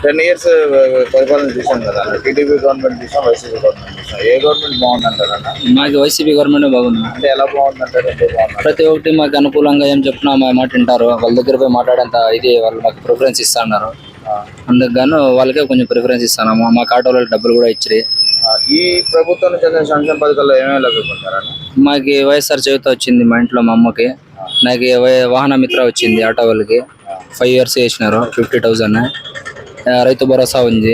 10 years పరిపాలన చూసాం కదా, టీడీపీ గవర్నమెంట్ చూసాం, వైసీపీ గవర్నమెంట్ చూసాం. ఏ గవర్నమెంట్ బాగుందంటారన్న? మాకు వైసీపీ గవర్నమెంట్ బాగుంది. అంటే ఎలా బాగుందంటారు? ప్రతి ఒక్కటి మాకు అనుకూలంగా ఏం చెప్పినా మా మాట వింటారు. వాళ్ళ దగ్గర పోయి మాట్లాడేంత ఇది వాళ్ళు మాకు ప్రిఫరెన్స్ ఇస్తున్నారు. అందుకు గాను వాళ్ళకే కొంచెం ప్రిఫరెన్స్ ఇస్తాను. మాకు ఆటో వాళ్ళకి డబ్బులు కూడా ఇచ్చి. ఈ ప్రభుత్వం నుంచి అందిన సంక్షేమ పథకాల్లో ఏమేమి లభిస్తుంటారన్న? మాకు వైఎస్ఆర్ చేయూత వచ్చింది మా ఇంట్లో మా అమ్మకి. నాకు వాహన మిత్ర వచ్చింది ఆటో వాళ్ళకి. 5 years వేసినారు 50,000. రైతు భరోసా ఉంది.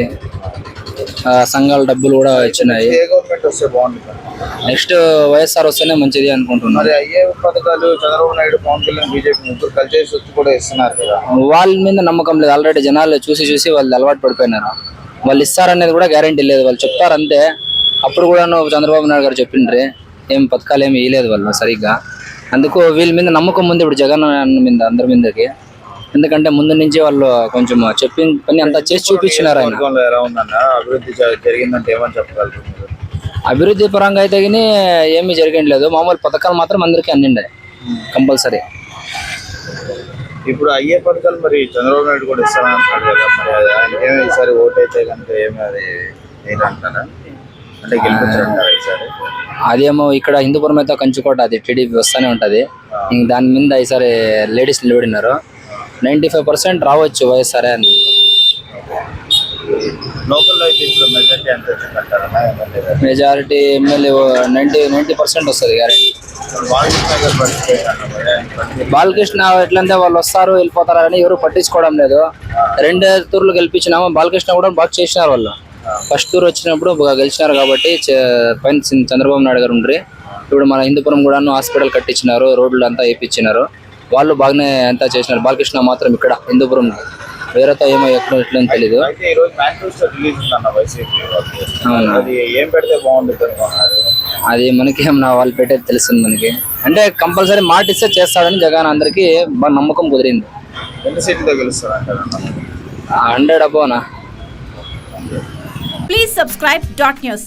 సంఘాల డబ్బులు కూడా వచ్చినాయి. ఏ గవర్నమెంట్ వస్తే బాగుంటుంది? నెక్స్ట్ వైఎస్ఆర్ వస్తేనే మంచిది అనుకుంటున్నాను. మరి అయ్యే పథకాలు చంద్రబాబు నాయుడు, పవన్ కళ్యాణ్, బీజేపీ ముగ్గురు కలిసి వచ్చి కూడా ఇస్తున్నారు కదా. వాళ్ళ మీద నమ్మకం లేదు. ఆల్రెడీ జనాలు చూసి వాళ్ళు అలవాటు పడిపోయినారు. వాళ్ళు ఇస్తారనేది కూడా గ్యారంటీ లేదు. వాళ్ళు చెప్తారు అంతే. అప్పుడు కూడా చంద్రబాబు నాయుడు గారు చెప్పిండ్రి, ఏం పథకాలు ఏమి ఇవ్వలేదు వాళ్ళు సరిగ్గా. అందుకు వీళ్ళ మీద నమ్మకం ఉంది ఇప్పుడు జగన్ మీద, అందరి మీదకి. ఎందుకంటే ముందు నుంచి వాళ్ళు కొంచెం చెప్పిన పని అంతా చేసి చూపించినారు. ఆయన ఎలా ఉందన్న అభివృద్ధి జరిగిందంటే ఏమని చెప్పగలరు? అభివృద్ధి పరంగా అయితే కానీ ఏమీ జరగట్లేదు. మామూలు పథకాలు మాత్రం అందరికీ అందిండే కంపల్సరీ. ఇప్పుడు అయ్యే పథకాలు మరి చంద్రబాబు నాయుడు కూడా ఇస్తారని అంటున్నాడు కదా, మరి ఆయనకేమో ఈసారి ఓటు అయితే కనుక ఏమి అది ఏంటంటారా? అంటే గెలిపించారంటారా ఈసారి? అదేమో ఇక్కడ హిందూపురం అయితే కంచుకోట, అది టీడీపీ వస్తూనే ఉంటుంది. ఇంక దాని మీద ఈసారి లేడీస్ నిలబడినారు. 95% రావచ్చు వైఎస్ఆర్ అని. లోకల్లో అయితే ఇప్పుడు మెజారిటీ ఎంత వచ్చిందంటారా? మెజారిటీ ఎమ్మెల్యే 90% వస్తుంది గ్యారెంటీ. బాలకృష్ణ ఎట్లంటే వాళ్ళు వస్తారు వెళ్ళిపోతారు అని ఎవరు పట్టించుకోవడం లేదు. 2 తూర్లు గెలిపించినాము. బాలకృష్ణ కూడా బాగా చేసినారు. వాళ్ళు ఫస్ట్ టూర్ వచ్చినప్పుడు గెలిచినారు కాబట్టి పైన చంద్రబాబు నాయుడు గారు ఉండ్రి. ఇప్పుడు మన హిందూపురం కూడా హాస్పిటల్ కట్టించినారు, రోడ్లు అంతా వేయించినారు. వాళ్ళు బాగానే అంతా చేసినారు. బాలకృష్ణ మాత్రం ఇక్కడ హిందూపురం, వేరేతో ఏమో ఎట్లా తెలీదు. అది మనకేమన్నా వాళ్ళు పెట్టేది తెలుస్తుంది మనకి. అంటే కంపల్సరీ మాట ఇస్తే చేస్తాడని జగన్ అందరికి బాగా నమ్మకం కుదిరింది. 100 అబోనా. Please subscribe .news.